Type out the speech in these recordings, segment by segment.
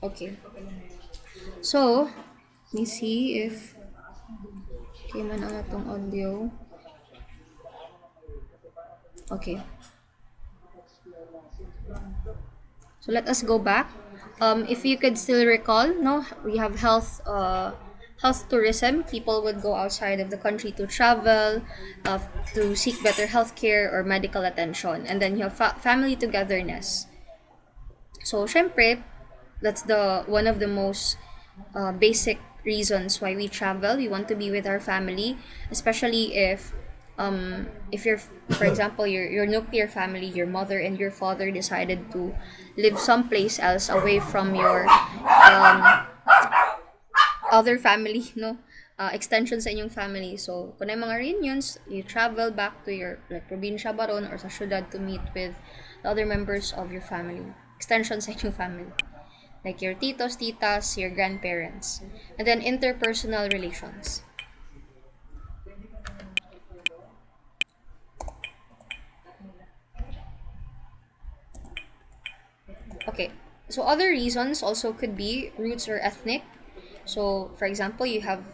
Okay. So, let me see if okay man ang atong audio. Okay. So let us go back. If you could still recall, no, we have health tourism. People would go outside of the country to travel, uh, to seek better healthcare or medical attention, and then you have family togetherness. So, syempre, that's the one of the most basic reasons why we travel. We want to be with our family, especially if you're, for example, your nuclear family, your mother and your father decided to live someplace else away from your other family, no? Extension sa inyong family. So, kung may mga reunions, you travel back to your like probinsya baron or sa syudad to meet with the other members of your family. Extension sa inyong family. Like your titos, titas, your grandparents. And then interpersonal relations. Okay. So other reasons also could be roots or ethnic. So for example, you have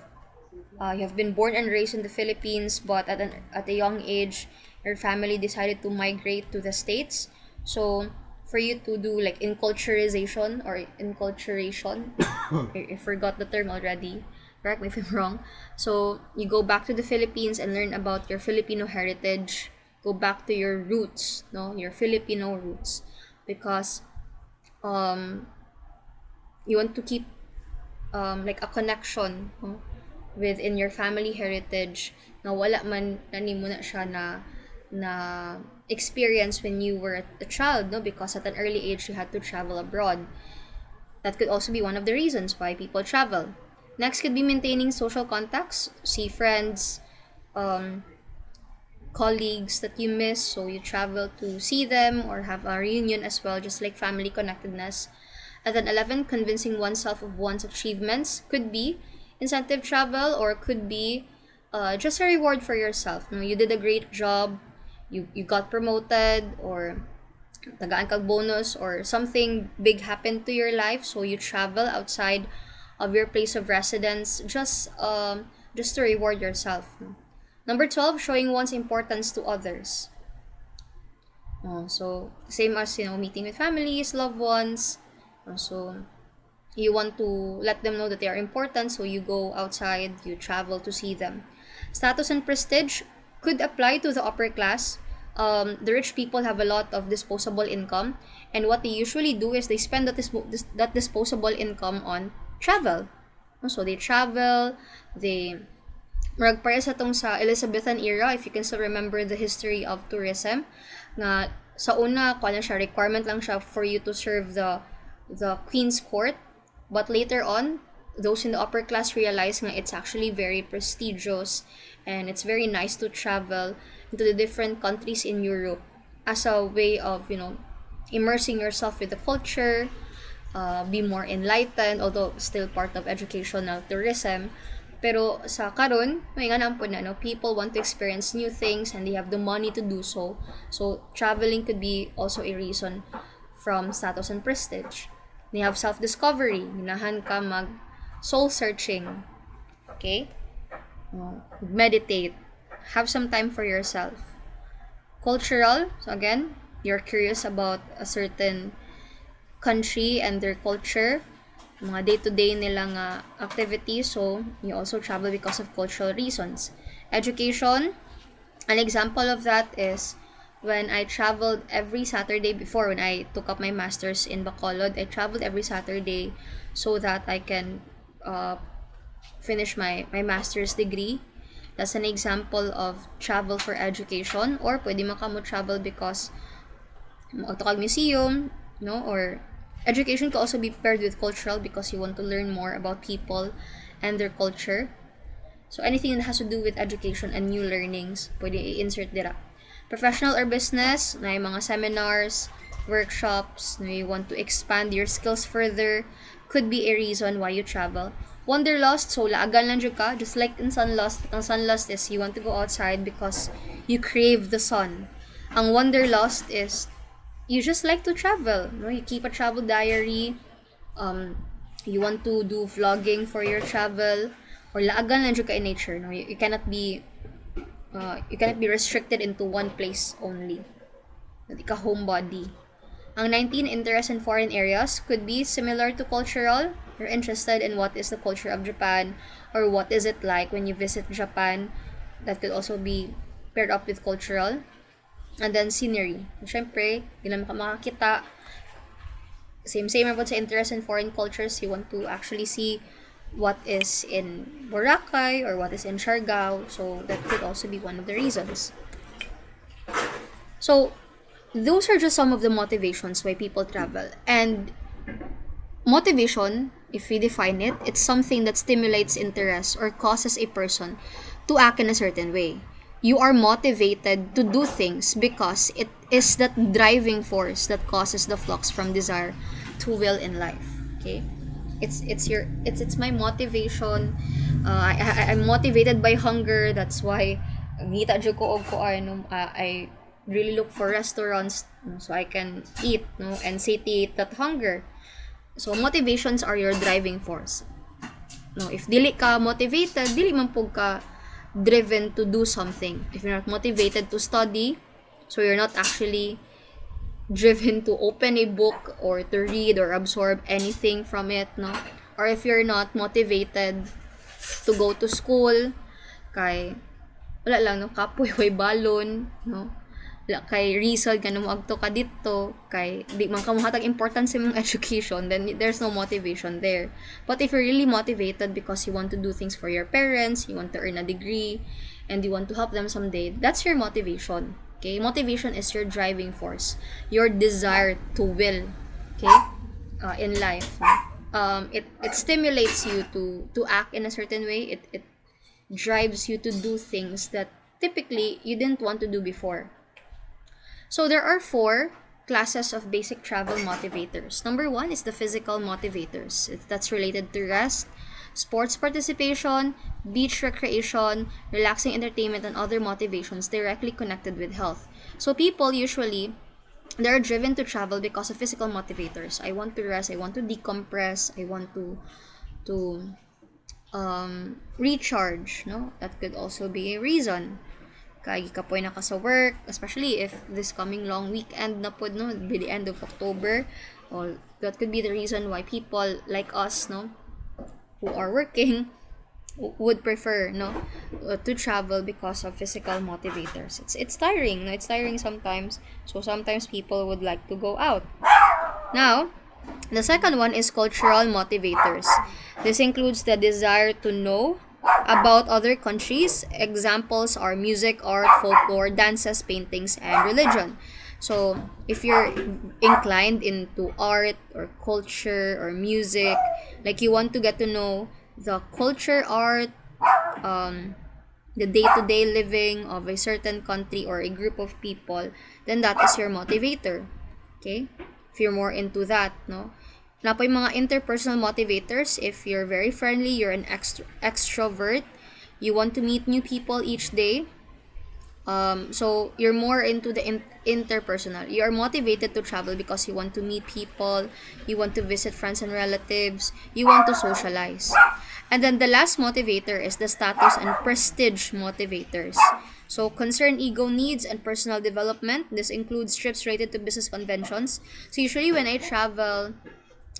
been born and raised in the Philippines, but at a young age, your family decided to migrate to the States. So for you to do like enculturization or enculturation, I forgot the term already. Correct me if I'm wrong. So you go back to the Philippines and learn about your Filipino heritage. Go back to your roots, no, your Filipino roots, because um, you want to keep like a connection, no, within your family heritage na wala man nani mo na siya na experience when you were a child, no, because at an early age you had to travel abroad. That could also be one of the reasons why people travel. Next could be maintaining social contacts, see friends, um, colleagues that you miss, so you travel to see them or have a reunion as well, just like family connectedness. And then 11, convincing oneself of one's achievements could be incentive travel or could be just a reward for yourself. No, you did a great job, you got promoted or tagaan kag bonus or something big happened to your life, so you travel outside of your place of residence just to reward yourself. No? Number 12, showing one's importance to others. So same as meeting with families, loved ones. So you want to let them know that they are important, so you go outside, you travel to see them. Status and prestige could apply to the upper class. The rich people have a lot of disposable income, and what they usually do is they spend that disposable income on travel. So they travel, they murag para sa tong sa Elizabethan era, if you can still remember the history of tourism, nga sa una, kuha na siya, requirement lang siya for you to serve the Queen's Court. But later on, those in the upper class realize nga it's actually very prestigious and it's very nice to travel into the different countries in Europe as a way of, immersing yourself with the culture, be more enlightened, although still part of educational tourism. Pero sa karon, may nga po na, no, people want to experience new things and they have the money to do so. So, traveling could be also a reason from status and prestige. They have self-discovery. Minahan ka mag soul-searching. Okay? Meditate. Have some time for yourself. Cultural. So again, you're curious about a certain country and their culture, mga day-to-day nilang activities, so you also travel because of cultural reasons. Education, an example of that is when I traveled every Saturday before, when I took up my master's in Bacolod, I traveled every Saturday so that I can finish my master's degree. That's an example of travel for education, or pwede man ka mo travel because magtukag museum, no, or education can also be paired with cultural because you want to learn more about people and their culture. So anything that has to do with education and new learnings, pwede i-insert dira. Professional or business, na yung mga seminars, workshops, na you want to expand your skills further, could be a reason why you travel. Wanderlust, so laagan lang jud ka, just like in Sunlust. Ang Sunlust is you want to go outside because you crave the sun. Ang Wanderlust is you just like to travel. No? You keep a travel diary, um, you want to do vlogging for your travel, or laagan lang jud ka in nature, no? You cannot be restricted into one place only. Hindi ka homebody. Ang 19, interest in foreign areas could be similar to cultural. You're interested in what is the culture of Japan, or what is it like when you visit Japan. That could also be paired up with cultural. And then scenery. Siyempre, hindi naman ka makakita. Same about sa interest in foreign cultures. You want to actually see what is in Boracay or what is in Siargao. So that could also be one of the reasons. So those are just some of the motivations why people travel. And motivation, if we define it, it's something that stimulates interest or causes a person to act in a certain way. You are motivated to do things because it is that driving force that causes the flux from desire to will in life. Okay, it's my motivation. I'm motivated by hunger. That's why ngita jud ko og kuan, I really look for restaurants, no, so I can eat, no, and satiate that hunger. So motivations are your driving force. No, if dili ka motivated, dili man pug ka driven to do something. If you're not motivated to study, so you're not actually driven to open a book or to read or absorb anything from it, no? Or if you're not motivated to go to school, kay wala lang, no, kapoy way balon, no? Wala kay reason ka na moagto ka dito, kay di man ka mohatag importance sa mong education, then there's no motivation there. But if you're really motivated because you want to do things for your parents, you want to earn a degree, and you want to help them someday, that's your motivation. Okay, motivation is your driving force, your desire to will. Okay, in life, it stimulates you to act in a certain way. It drives you to do things that typically you didn't want to do before. So there are 4 classes of basic travel motivators. Number 1 is the physical motivators. That's related to rest, sports participation, beach recreation, relaxing entertainment, and other motivations directly connected with health. So people usually, they're driven to travel because of physical motivators. I want to rest, I want to decompress, I want to recharge, no? That could also be a reason. Kay kapoy na ka sa work, especially if this coming long weekend na pod, no, by the end of October. Or that could be the reason why people like us, no, who are working, would prefer, no, to travel because of physical motivators. It's tiring, no? It's tiring sometimes. So sometimes people would like to go out. Now, the second one is cultural motivators. This includes the desire to know about other countries. Examples are music, art, folklore, dances, paintings, and religion. So, if you're inclined into art or culture or music, like you want to get to know the culture, art, the day-to-day living of a certain country or a group of people, then that is your motivator. Okay? If you're more into that, no? Na po yung mga interpersonal motivators, if you're very friendly, you're an extrovert, you want to meet new people each day, so you're more into the interpersonal. You are motivated to travel because you want to meet people, you want to visit friends and relatives, you want to socialize. And then the last motivator is the status and prestige motivators. So concern ego needs and personal development. This includes trips related to business conventions. So usually when I travel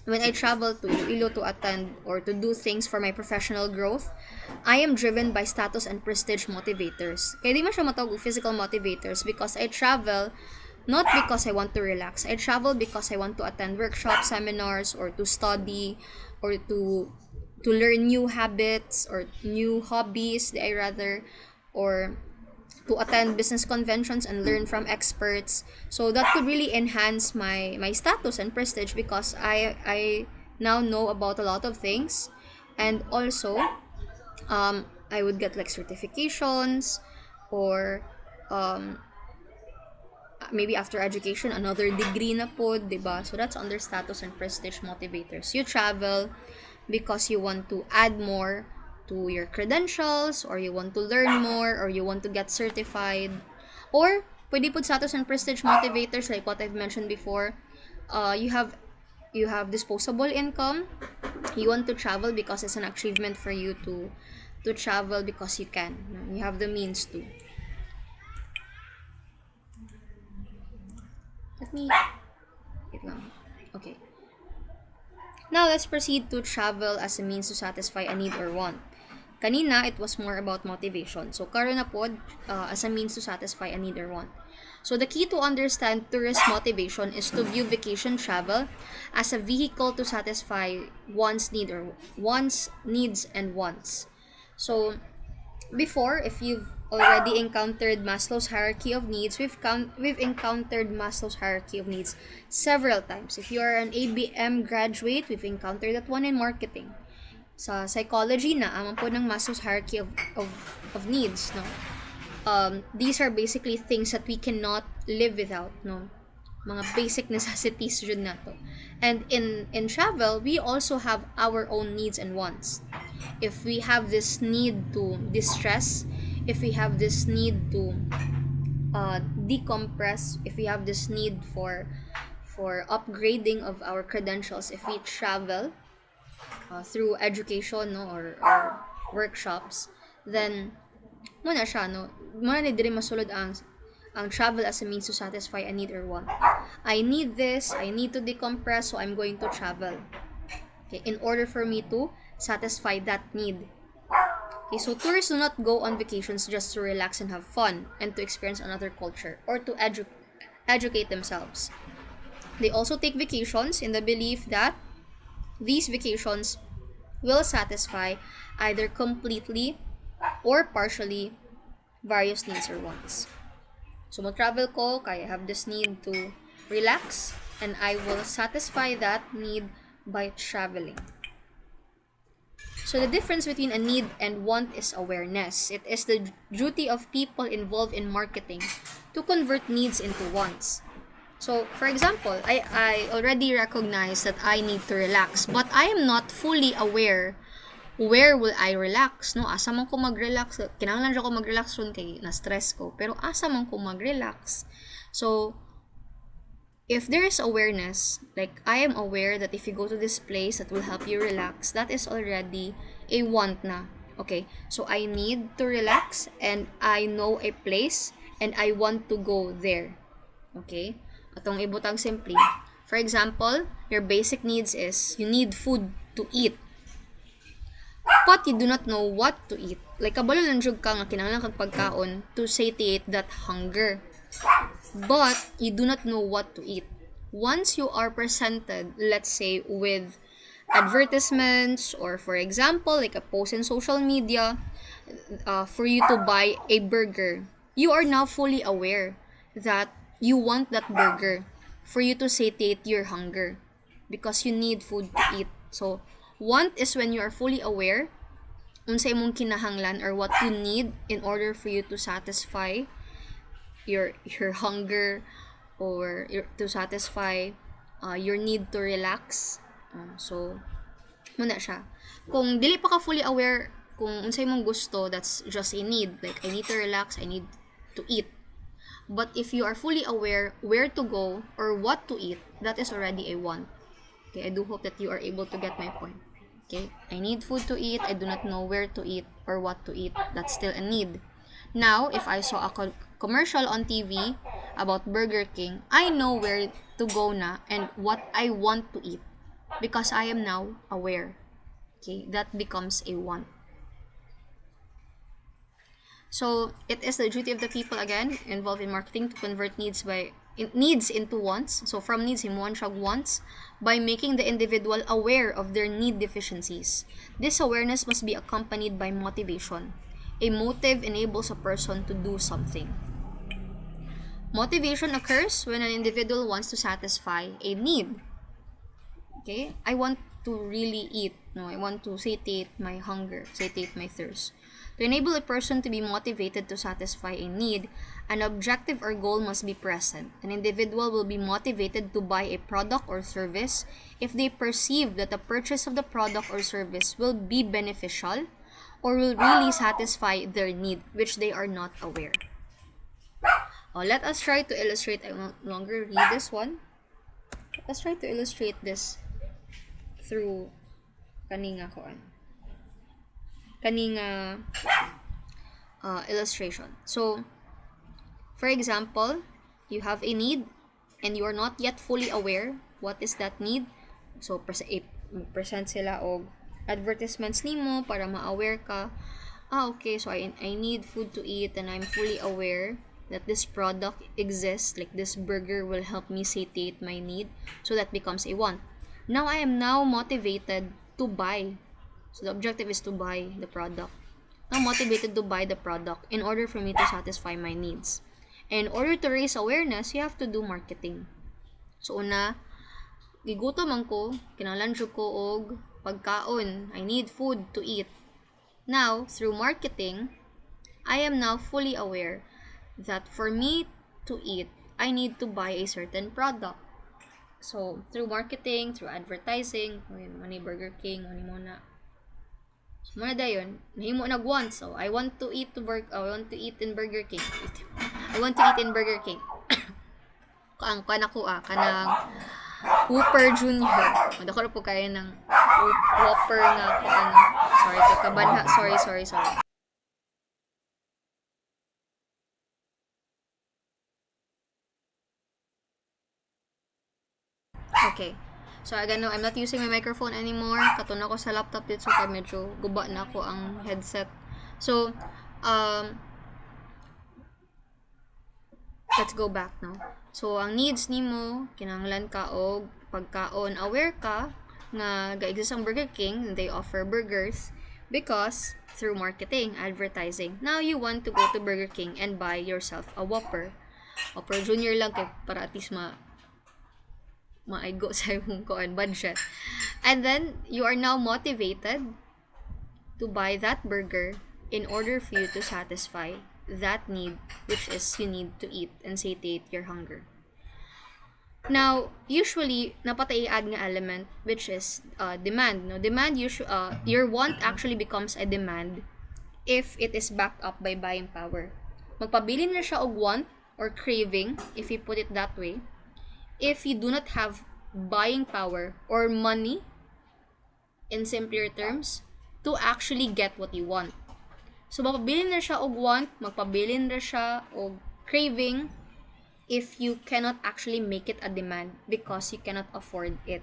to Iloilo to attend or to do things for my professional growth, I am driven by status and prestige motivators. Kaya di man siya matawag physical motivators because I travel not because I want to relax. I travel because I want to attend workshops, seminars, or to study, or to learn new habits or new hobbies, or to attend business conventions and learn from experts. So that could really enhance my status and prestige because I now know about a lot of things. And also I would get like certifications, or maybe after education another degree na po, diba? So that's under status and prestige motivators. You travel because you want to add more to your credentials, or you want to learn more, or you want to get certified. Or pwede po status and prestige motivators like what I've mentioned before. You have you have disposable income. You want to travel because it's an achievement for you to travel because you can. You have the means to. Let me wait lang. Okay. Now let's proceed to travel as a means to satisfy a need or want. Kanina, it was more about motivation. So, karon na pod, as a means to satisfy a need or want. So, the key to understand tourist motivation is to view vacation travel as a vehicle to satisfy one's needs and wants. So, before, if you've already encountered Maslow's hierarchy of needs, we've encountered Maslow's hierarchy of needs several times. If you are an ABM graduate, we've encountered that one in marketing. Sa psychology na amang po ng Maslow's hierarchy of needs, no. These are basically things that we cannot live without, no. Mga basic necessities jud nato. And in travel, we also have our own needs and wants. If we have this need to distress, if we have this need to decompress, if we have this need for upgrading of our credentials, if we travel through education, no, or workshops, then muna siya, no, muna ni diri masulod ang travel as a means to satisfy a need or want. I need this, I need to decompress, so I'm going to travel. Okay, in order for me to satisfy that need. Okay, so tourists do not go on vacations just to relax and have fun and to experience another culture or to educate themselves. They also take vacations in the belief that these vacations will satisfy either completely or partially various needs or wants. So, mag-travel ko, kaya I have this need to relax, and I will satisfy that need by traveling. So, the difference between a need and want is awareness. It is the duty of people involved in marketing to convert needs into wants. So, for example, I already recognize that I need to relax, but I am not fully aware where will I relax, no? Asa man ko mag-relax? Kinahanglan siya ko mag-relax ron kay na-stress ko. Pero asa man ko mag-relax? So, if there is awareness, like I am aware that if you go to this place that will help you relax, that is already a want na. Okay, so I need to relax and I know a place and I want to go there. Okay? Atong ibutang simply. For example, your basic needs is you need food to eat. But you do not know what to eat. Like, kabalo lang jud ka nga kinahanglan kag pagkaon to satiate that hunger. But you do not know what to eat. Once you are presented, let's say, with advertisements or, for example, like a post in social media for you to buy a burger, you are now fully aware that you want that burger for you to satiate your hunger because you need food to eat. So, want is when you are fully aware unsay imong kinahanglan or what you need in order for you to satisfy your hunger or to satisfy your need to relax. So, muna siya. Kung dili pa ka fully aware kung unsay imong gusto, that's just a need. Like, I need to relax, I need to eat. But if you are fully aware where to go or what to eat, that is already a want. Okay, I do hope that you are able to get my point. Okay, I need food to eat, I do not know where to eat or what to eat. That's still a need. Now, if I saw a commercial on TV about Burger King, I know where to go na and what I want to eat because I am now aware. Okay, that becomes a want. So, it is the duty of the people, again, involved in marketing to convert needs into wants. So, from needs, himuan siya wants by making the individual aware of their need deficiencies. This awareness must be accompanied by motivation. A motive enables a person to do something. Motivation occurs when an individual wants to satisfy a need. Okay? I want to really eat. No, I want to satiate my hunger, satiate my thirst. To enable a person to be motivated to satisfy a need, an objective or goal must be present. An individual will be motivated to buy a product or service if they perceive that the purchase of the product or service will be beneficial or will really satisfy their need, which they are not aware. Let us try to illustrate. I will no longer read this one. let's try to illustrate this through kaninga illustration. So, for example, you have a need and you are not yet fully aware what is that need. So, present sila og advertisements nimo para ma-aware ka. Okay, so I need food to eat and I'm fully aware that this product exists, like this burger will help me satiate my need. So, that becomes a want. Now, I am now motivated to buy. So, the objective is to buy the product. I'm motivated to buy the product in order for me to satisfy my needs. And in order to raise awareness, you have to do marketing. So, una, gigutom man ko, kinahanglan jud ko og pagkaon. I need food to eat. Now, through marketing, I am now fully aware that for me to eat, I need to buy a certain product. So, through marketing, through advertising, money Burger King, money mo na. So, muna dayon, nahimo nag-want. So, I want to eat in Burger King. I want to eat in Burger King. Kanang Whopper Junior. Madako na po kayo ng Whopper nga sorry, kabanha. Sorry. Okay. So, again, no, I'm not using my microphone anymore. Katuna ko sa laptop dito, so medyo guba na ako ang headset. So, let's go back now. So, ang needs nimo, kinahanglan ka og pagkaon. Aware ka nga ga-exist ang Burger King and they offer burgers because through marketing, advertising. Now, you want to go to Burger King and buy yourself a Whopper. Whopper Junior lang kay para at least maaigo sa imong budget. And then, you are now motivated to buy that burger in order for you to satisfy that need, which is you need to eat and satiate your hunger. Now, usually, napatay add nga element, which is demand. No? Your want actually becomes a demand if it is backed up by buying power. Magpabili na siya og want or craving, if you put it that way, if you do not have buying power or money, in simpler terms, to actually get what you want. So, magpabili na siya og want, magpabili na siya og craving if you cannot actually make it a demand because you cannot afford it.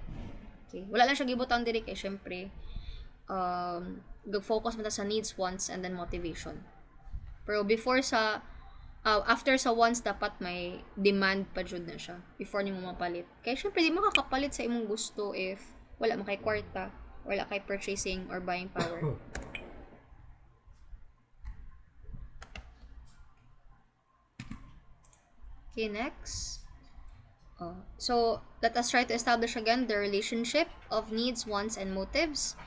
Okay? Wala lang siya gibutang diri kay syempre focus mo ta sa needs, wants, and then motivation. Pero after sa wants, dapat may demand pa jud na siya before nimo mapalit. Kaya syempre, di mo kakapalit sa imong gusto if wala mo kay kwarta, wala kay purchasing or buying power. Okay, next. So, let us try to establish again the relationship of needs, wants, and motives.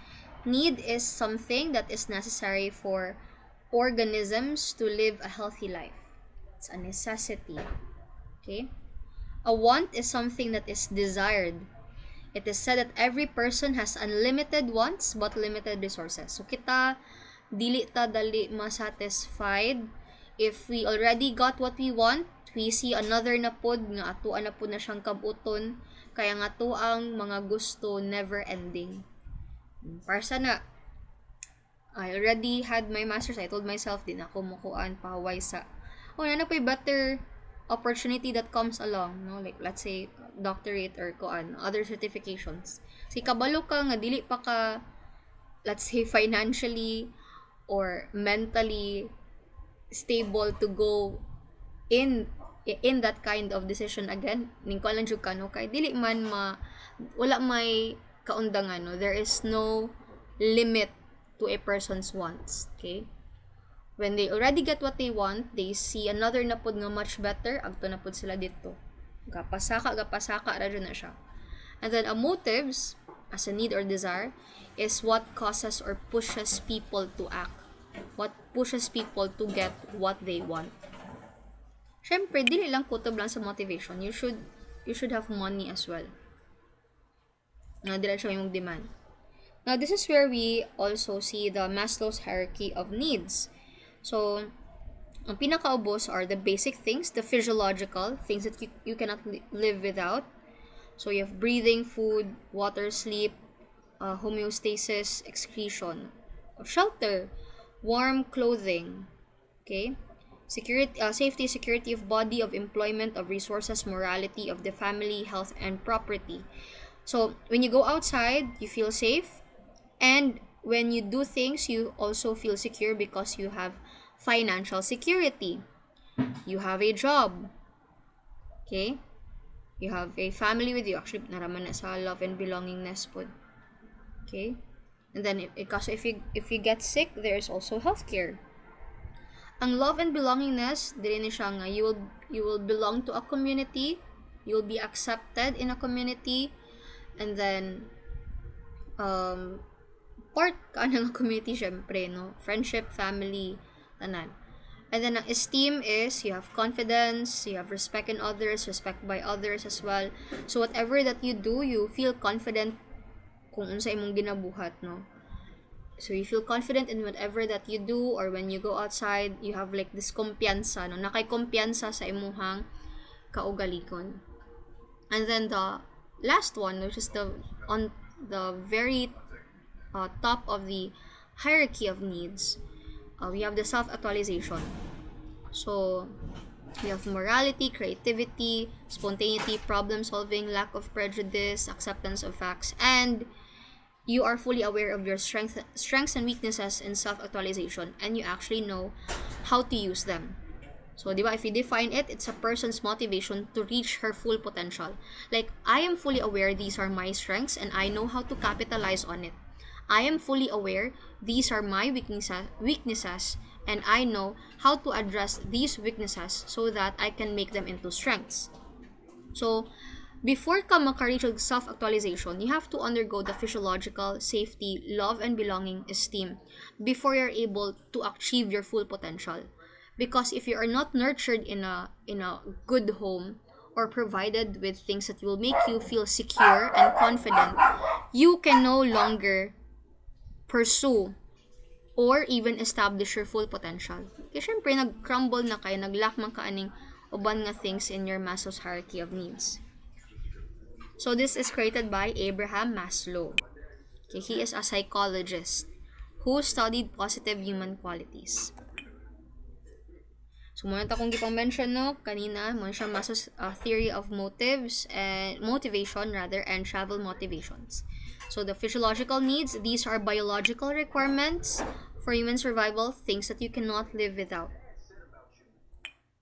Need is something that is necessary for organisms to live a healthy life. It's a necessity. Okay? A want is something that is desired. It is said that every person has unlimited wants but limited resources. So, kita dili masatisfied if we already got what we want. We see another na pod nga atuan na pod na siyang kabuton, kaya nga to ang mga gusto never ending. Para sana I already had my master's. I told myself din ako mukuan pahaway sa na pa'y better opportunity that comes along, no? Like, let's say, doctorate or other certifications. Si kabalo ka nga dili pa ka, let's say, financially or mentally stable to go in that kind of decision again. Ning ko lang jud kano kay dili man wala may kaundangan, no? There is no limit to a person's wants, okay? When they already get what they want, they see another na pod nga much better, agto na pod sila dito. Gapasaka ra na siya. And then, motives, as a need or desire, is what causes or pushes people to act. What pushes people to get what they want. Syempre, dili lang kutob lang sa motivation. You should have money as well. Dili siya yung demand. Now, this is where we also see the Maslow's hierarchy of needs. So, ang pinakaubos are the basic things, the physiological, things that you cannot live without. So you have breathing, food, water, sleep, homeostasis, excretion, shelter, warm clothing, okay? Security, safety, security of body, of employment, of resources, morality, of the family, health, and property. So when you go outside, you feel safe, and when you do things, you also feel secure because you have financial security. You have a job, okay? You have a family with you. Actually, naraman na sa love and belongingness po. Okay? And then, if you get sick, there is also healthcare. Ang love and belongingness, dili ni siya nga, you will belong to a community, you will be accepted in a community, and then, part ka ng community, syempre, no? Friendship, family, tanan. And then, ang esteem is, you have confidence, you have respect in others, respect by others as well. So, whatever that you do, you feel confident kung unsa imong ginabuhat, no? So, you feel confident in whatever that you do, or when you go outside, you have like this kumpiyansa, no? Nakay kumpiyansa sa imuhang kaugalikon. And then, the last one, which is on the very top of the hierarchy of needs, we have the self-actualization. So, we have morality, creativity, spontaneity, problem-solving, lack of prejudice, acceptance of facts, and you are fully aware of your strengths and weaknesses in self-actualization, and you actually know how to use them. So, di ba, if you define it, it's a person's motivation to reach her full potential. Like, I am fully aware these are my strengths, and I know how to capitalize on it. I am fully aware these are my weaknesses, and I know how to address these weaknesses so that I can make them into strengths. So, before ka makareach of self-actualization, you have to undergo the physiological, safety, love, and belonging esteem before you're able to achieve your full potential. Because if you are not nurtured in a good home, or provided with things that will make you feel secure and confident, you can no longer pursue or even establish your full potential. Kaya syempre, nag-crumble na kayo, nag-lack man ka aning uban nga things in your Maslow's hierarchy of needs. So this is created by Abraham Maslow. Okay, he is a psychologist who studied positive human qualities. So muna ta kung gipang mention no kanina, mo siya Maslow's theory of motivation and travel motivations. So the physiological needs, these are biological requirements for human survival, things that you cannot live without.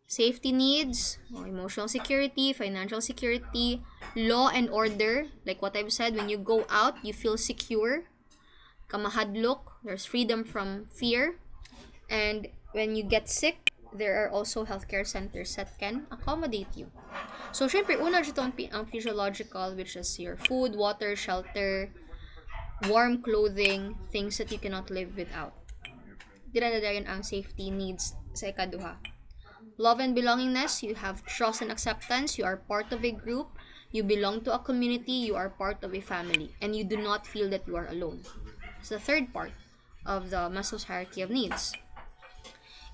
Safety needs, emotional security, financial security, law and order, like what I've said, when you go out, you feel secure. Kamahadlok, there's freedom from fear. And when you get sick, there are also healthcare centers that can accommodate you. So, syempre, una dito ang physiological, which is your food, water, shelter, warm clothing, things that you cannot live without. Dira na dayon ang safety needs sa ikaduha. Love and belongingness, you have trust and acceptance, you are part of a group, you belong to a community, you are part of a family, and you do not feel that you are alone. It's the third part of the Maslow's hierarchy of needs.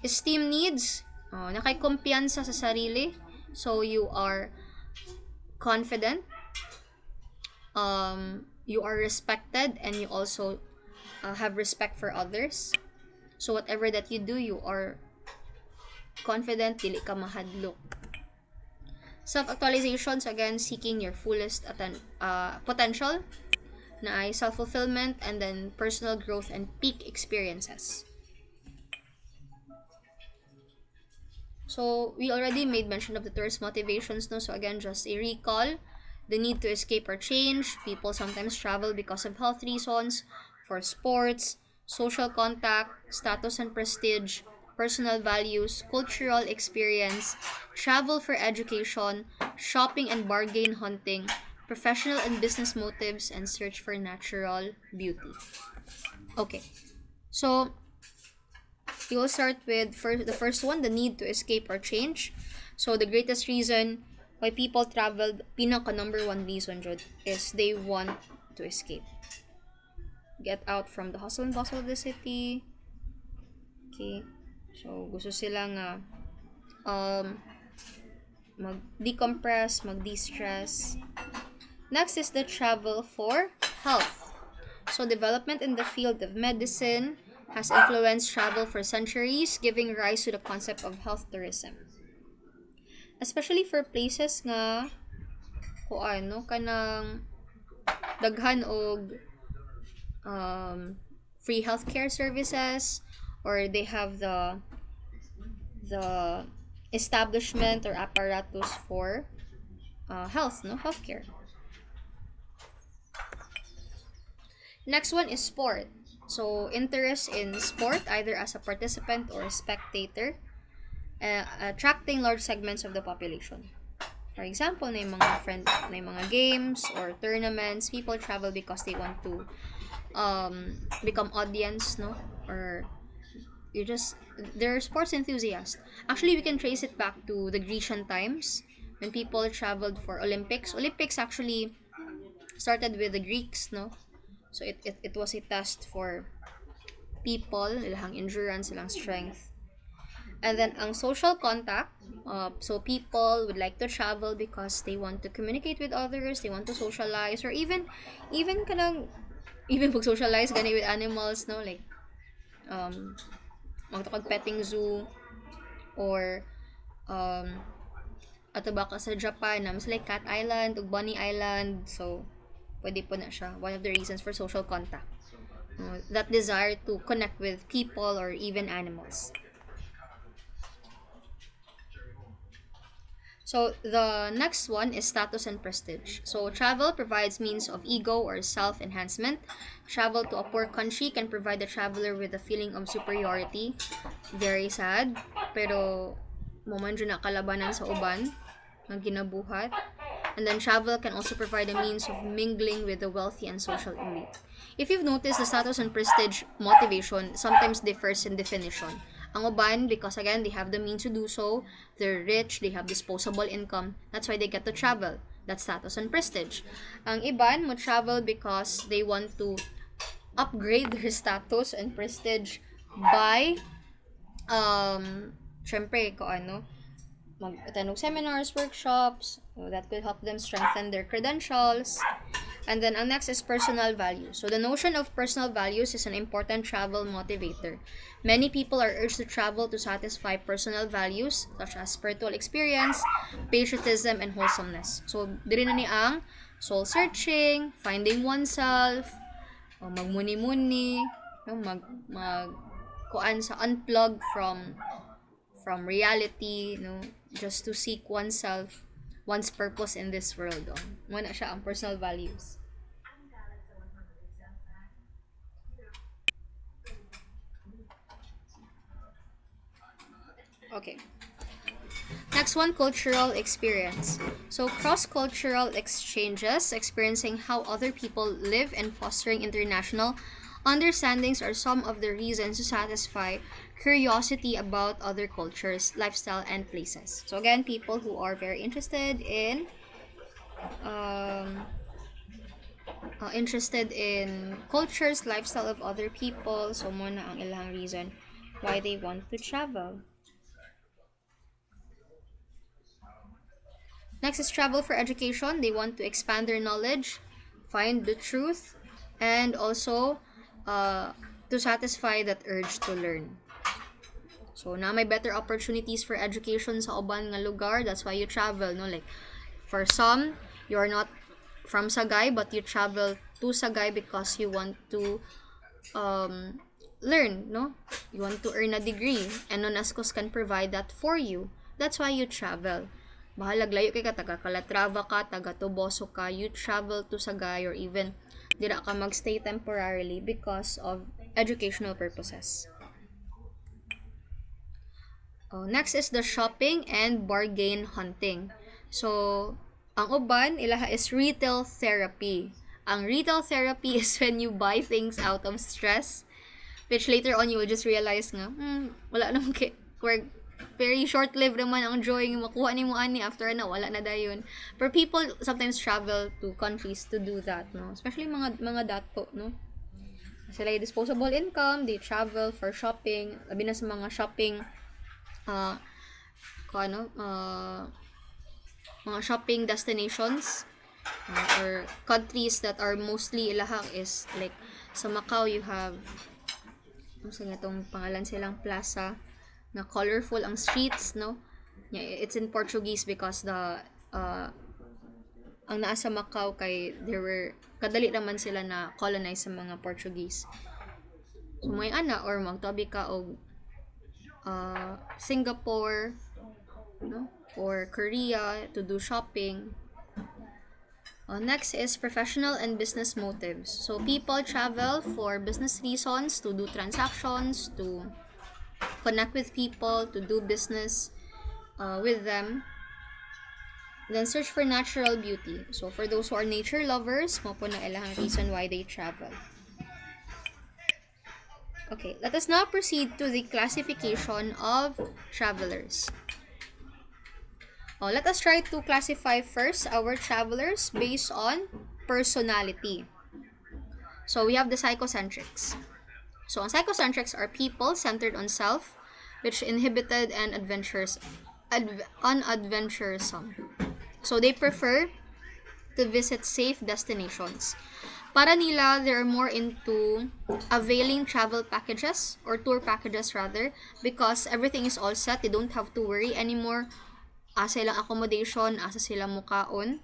Esteem needs, nakaikumpiyansa sa sarili, so you are confident, you are respected, and you also have respect for others. So whatever that you do, you are confident, dili ka mahadlok. Self-actualizations, again, seeking your fullest potential, na ay self-fulfillment, and then personal growth and peak experiences. So, we already made mention of the tourist motivations, no? So, again, just a recall. The need to escape or change. People sometimes travel because of health reasons, for sports, social contact, status and prestige, personal values, cultural experience, travel for education, shopping and bargain hunting, professional and business motives, and search for natural beauty. Okay. So, you will start with the first one, the need to escape or change. So, the greatest reason why people traveled, pinaka number one reason jud, is they want to escape. Get out from the hustle and bustle of the city. Okay. So, gusto sila nga mag-decompress, mag-de-stress. Next is the travel for health. So development in the field of medicine has influenced travel for centuries, giving rise to the concept of health tourism. Especially for places nga kung ano kanang daghan og um, free healthcare services, or they have the establishment or apparatus for healthcare. Next one is sport. So interest in sport either as a participant or a spectator, attracting large segments of the population. For example, na yung mga games or tournaments, people travel because they want to become audience, no? Or you just they're sports enthusiasts. Actually, we can trace it back to the Grecian times when people traveled for Olympics. Olympics actually started with the Greeks, no? So it was a test for people, ilang endurance, ilang strength. And then ang social contact, so people would like to travel because they want to communicate with others, they want to socialize, or even kanang even pag socialize gani with animals, no, like magtukod petting zoo, or ato ba ka sa Japan na mas like Cat Island ug Bunny Island, so pwede po na siya one of the reasons for social contact, that desire to connect with people or even animals. So the next one is status and prestige. So travel provides means of ego or self-enhancement. Travel to a poor country can provide the traveler with a feeling of superiority. Very sad, pero mo man dyan na kalabanan sa uban ng ginabuhat. And then travel can also provide a means of mingling with the wealthy and social elite. If you've noticed, the status and prestige motivation sometimes differs in definition. Ang uban, because again, they have the means to do so, they're rich, they have disposable income, that's why they get to travel. That's status and prestige. Ang iban mo travel because they want to upgrade their status and prestige by syempre ko ano, mag-attend ng seminars, workshops, that could help them strengthen their credentials. And then ang next is personal values. So the notion of personal values is an important travel motivator. Many people are urged to travel to satisfy personal values such as spiritual experience, patriotism, and wholesomeness. So diri na ni ang soul searching, finding oneself, magmuni-muni, mag kuan sa unplug from reality, just to seek oneself, one's purpose in this world. Muna siya ang personal values. Okay. Next one, cultural experience. So cross-cultural exchanges, experiencing how other people live and fostering international understandings are some of the reasons to satisfy curiosity about other cultures, lifestyle, and places. So again, people who are very interested in cultures, lifestyle of other people, so mo na ang ilang reason why they want to travel. Next is travel for education. They want to expand their knowledge, find the truth, and also to satisfy that urge to learn. So na may better opportunities for education sa uban nga lugar, that's why you travel, no? Like for some, you're not from Sagay but you travel to Sagay because you want to learn, no? You want to earn a degree, and UNASCOS can provide that for you. That's why you travel. Bahalag layo kay ka, taga Calatrava ka, taga Toboso ka, you travel to Sagay, or even dira ka magstay temporarily because of educational purposes. Next is the shopping and bargain hunting. So, ang uban, ilaha is retail therapy. Ang retail therapy is when you buy things out of stress, which later on you will just realize nga, wala naman very short-lived naman ang joy yung makuha ni mo ani after na wala na dayon. But people sometimes travel to countries to do that, no? Especially mga dato, no? Sila yung disposable income, they travel for shopping, labi na sa mga shopping mga shopping destinations. or countries that are mostly ilahak is like sa Macau you have sa nga tong pangalan silang plaza na colorful ang streets, no? Yeah, it's in Portuguese because the ang naa sa Macau kay there were kadali naman sila na colonize sa mga Portuguese. So may ana or magtabi ka og Singapore, no? Or Korea to do shopping. Next is professional and business motives. So people travel for business reasons, to do transactions, to connect with people, to do business with them. Then search for natural beauty. So for those who are nature lovers, mo po na ilang reason why they travel. Okay, let us now proceed to the classification of travelers. Let us try to classify first our travelers based on personality. So we have the psychocentrics. So ang psychocentrics are people centered on self, which inhibited and unadventuresome. So they prefer to visit safe destinations. Para nila, they're more into availing travel packages or tour packages rather because everything is all set. They don't have to worry anymore. Asa silang accommodation, asa silang mukaon.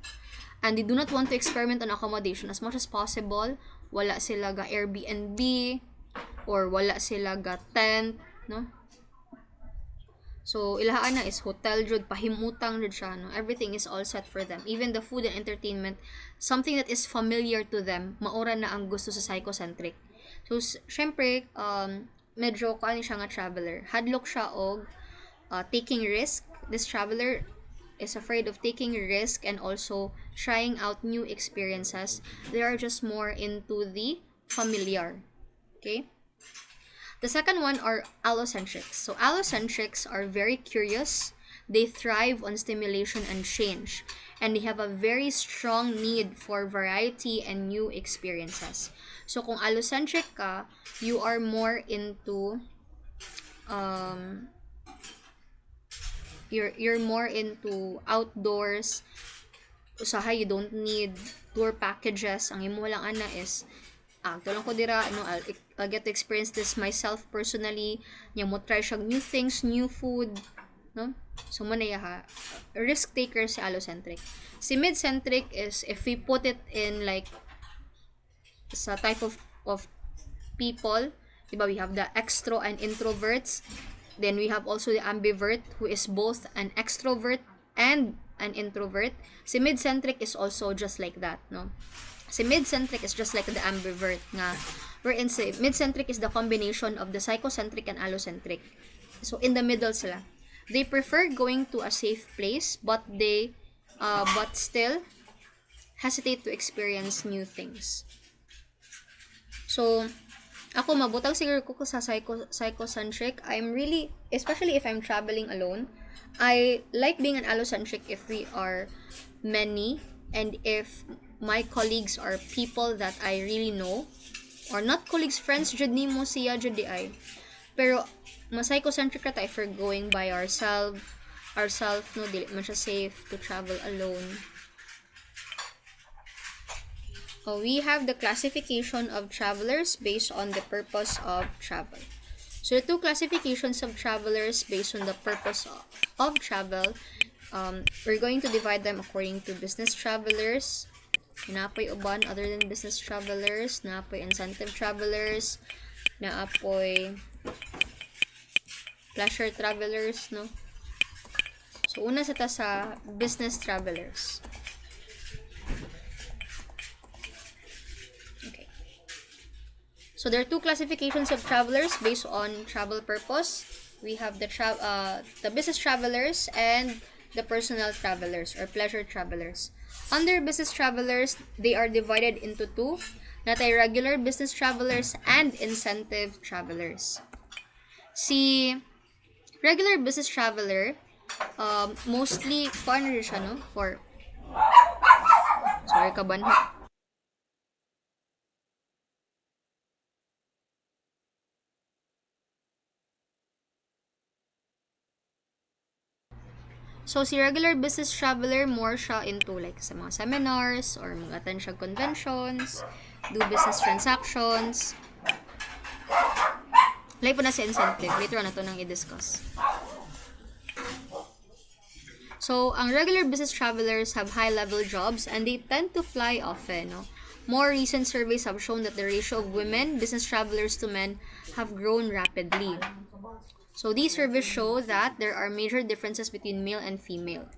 And they do not want to experiment on accommodation as much as possible. Wala sila ga Airbnb or wala sila ga tent, no? So, ilahaan na is hotel jud, pahimutang jud siya, no? Everything is all set for them. Even the food and entertainment, something that is familiar to them, maura na ang gusto sa psychocentric. So, syempre, medyo kaano siya nga traveler. Hadlok siya og taking risk. This traveler is afraid of taking risk and also trying out new experiences. They are just more into the familiar. Okay? The second one are allocentrics. So allocentrics are very curious. They thrive on stimulation and change. And they have a very strong need for variety and new experiences. So kung allocentric ka, you are more into you're more into outdoors. Usahay, you don't need tour packages. Ang imo lang ana is tulong ko dira I'll get to experience this myself personally. Nya mo try siya new things, new food, no? So mo na ha. Risk taker si allocentric. Si midcentric is if we put it in like sa type of people, diba, we have the extro and introverts. Then we have also the ambivert who is both an extrovert and an introvert. Si midcentric is also just like that, no? Si midcentric is just like the ambivert nga. Wherein si midcentric is the combination of the psychocentric and allocentric. So in the middle sila. They prefer going to a safe place but still hesitate to experience new things. So ako mabutang siguro ko sa psychocentric. I'm really, especially if I'm traveling alone, I like being an allocentric if we are many and if my colleagues are people that I really know, or not colleagues, friends jud nimo siya jud di ay. Pero mas psychocentric ra tayo for going by ourselves no, dili man siya safe to travel alone. We have the classification of travelers based on the purpose of travel. So the two classifications of travelers based on the purpose of travel, we're going to divide them according to business travelers, naapoy uban other than business travelers, naapoy incentive travelers, naapoy pleasure travelers, no? So una sa business travelers. Okay. So there are two classifications of travelers based on travel purpose. We have the business travelers and the personal travelers or pleasure travelers. Under business travelers, they are divided into two, natay regular business travelers and incentive travelers. Si regular business traveler, mostly paano rin siya, no? Sorry ka banho. So, si regular business traveler, more siya into like sa mga seminars or mga attend siya conventions, do business transactions. Like po na si incentive. Later on na ito nang i-discuss. So, ang regular business travelers have high-level jobs and they tend to fly often. No? More recent surveys have shown that the ratio of women business travelers to men have grown rapidly. So, these surveys show that there are major differences between male and female.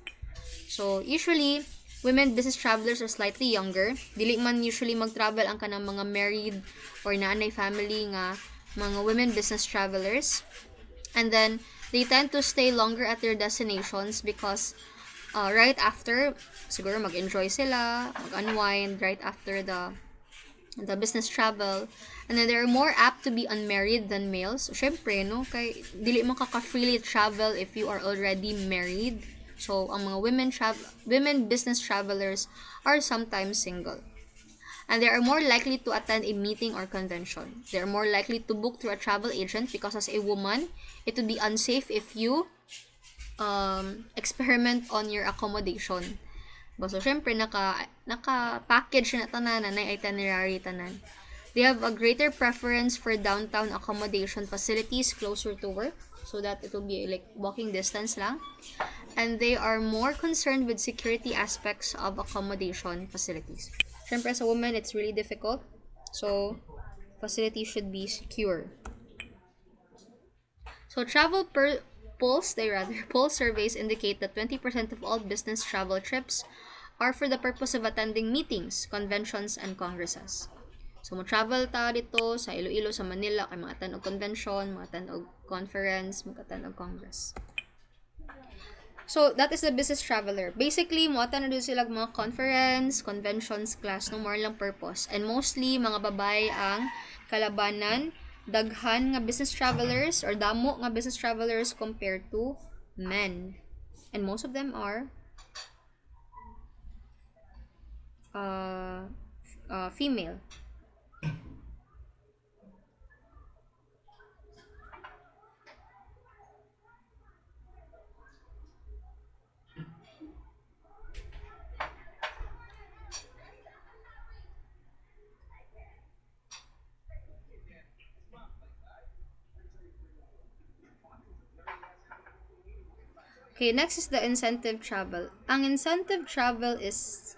So, usually, women business travelers are slightly younger. Dili man usually mag-travel ang kanang mga married or nanay family nga mga women business travelers. And then, they tend to stay longer at their destinations because right after, siguro mag-enjoy sila, mag-unwind right after the business travel. And then they're more apt to be unmarried than males. So, syempre, no, kay dili mo freely travel if you are already married. So, ang mga women business travelers are sometimes single. And they are more likely to attend a meeting or convention. They are more likely to book through a travel agent because as a woman, it would be unsafe if you experiment on your accommodation. So, syempre, naka-package na tanan, na itinerary tanan. They have a greater preference for downtown accommodation facilities closer to work so that it will be like walking distance lang. And they are more concerned with security aspects of accommodation facilities. Syempre, as a woman, it's really difficult. So, facilities should be secure. So, Pulse surveys indicate that 20% of all business travel trips are for the purpose of attending meetings, conventions, and congresses. So, mo-travel ta dito sa Iloilo, sa Manila, kay mga og convention, mga og conference, mga og congress. So, that is the business traveler. Basically, mo-attend na doon sila mga conference, conventions, class, no more lang purpose. And mostly, mga babae ang kalabanan, daghan nga business travelers or damo nga business travelers compared to men. And most of them are female. Okay, next is the incentive travel. Ang incentive travel is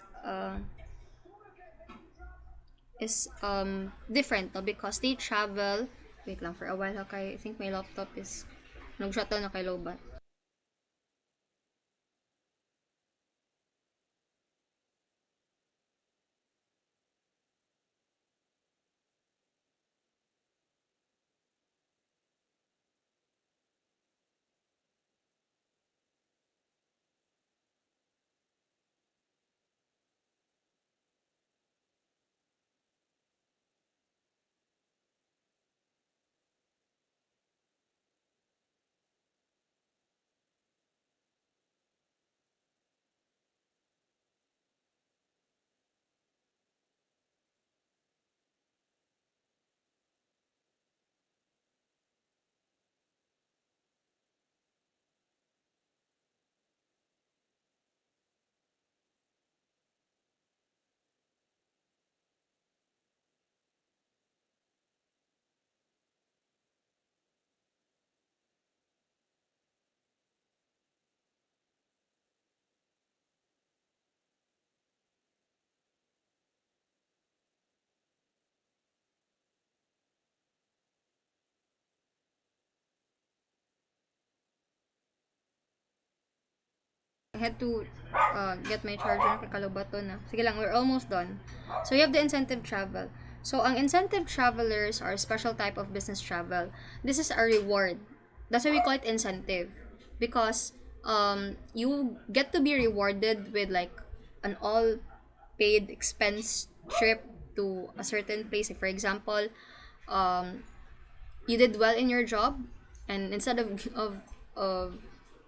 different, no? Because they travel, wait lang for a while, okay? I think my laptop is nag-shutdown na kay lobat. I had to get my charger kay kalobato na. Sige lang, we're almost done. So, you have the incentive travel. So, ang incentive travelers are a special type of business travel. This is a reward. That's why we call it incentive. Because you get to be rewarded with like an all-paid expense trip to a certain place. Like, for example, you did well in your job, and instead of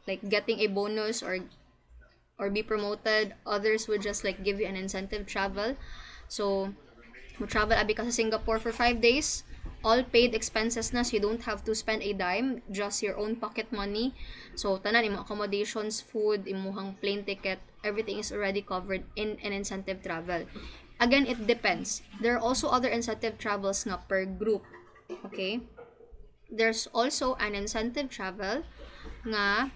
like getting a bonus or be promoted, others would just like give you an incentive travel. So, mo travel abi ka sa Singapore for 5 days, all paid expenses na, so you don't have to spend a dime, just your own pocket money. So tanan imong accommodations, food, imuhang plane ticket, everything is already covered in an incentive travel. Again, it depends. There are also other incentive travels nga per group. Okay? There's also an incentive travel nga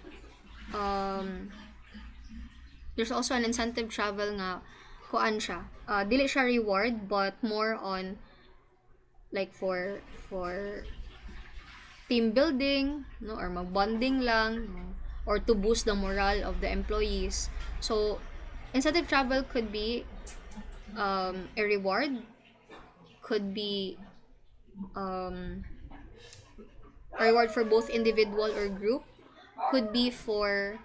there's also an incentive travel nga kuan siya. Dili siya reward but more on like for team building, no, or mag-bonding lang, no, or to boost the morale of the employees. So incentive travel could be a reward, could be a reward for both individual or group, could be for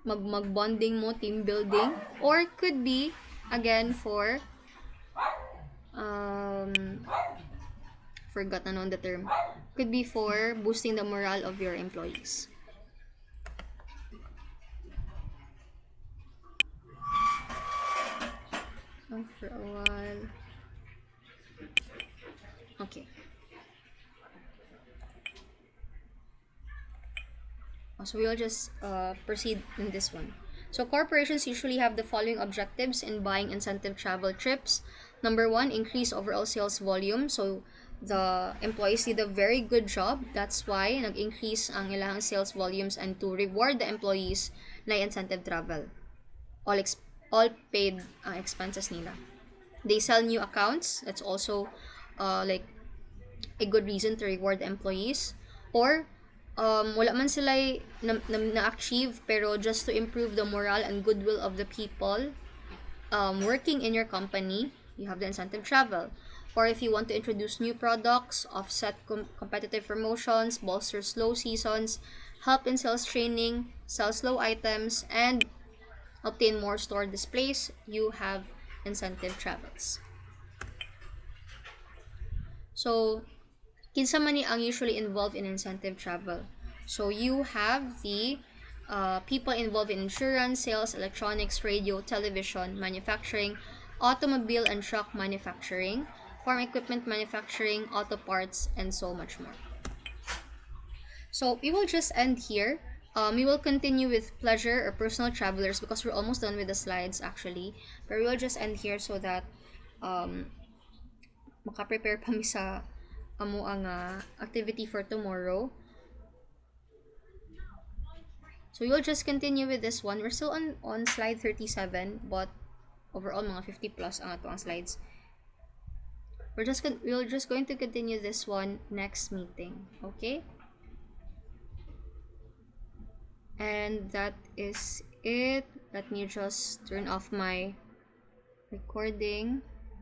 mag-bonding mo, team building, or could be again for forgot na noon the term, could be for boosting the morale of your employees. For a while. Okay. So we'll just proceed in this one. So corporations usually have the following objectives in buying incentive travel trips. Number one, increase overall sales volume. So the employees did a very good job. That's why nag-increase ang ilang sales volumes, and to reward the employees na incentive travel. All paid expenses nila. They sell new accounts. That's also like a good reason to reward the employees. Or wala man sila na-achieve, pero just to improve the morale and goodwill of the people working in your company, you have the incentive travel. Or if you want to introduce new products, offset competitive promotions, bolster slow seasons, help in sales training, sell slow items, and obtain more store displays, you have incentive travels. So kinsa man ni ang usually involved in incentive travel? So you have the people involved in insurance, sales, electronics, radio, television, manufacturing, automobile and truck manufacturing, farm equipment manufacturing, auto parts, and so much more. So we will just end here. We will continue with pleasure or personal travelers because we're almost done with the slides actually. But we will just end here so that maka-prepare pa mi sa amo ang activity for tomorrow. So we will just continue with this one. We're still on slide 37, but overall mga 50 plus ang ato ang slides. We're just going to continue this one next meeting, okay? And that is it. Let me just turn off my recording.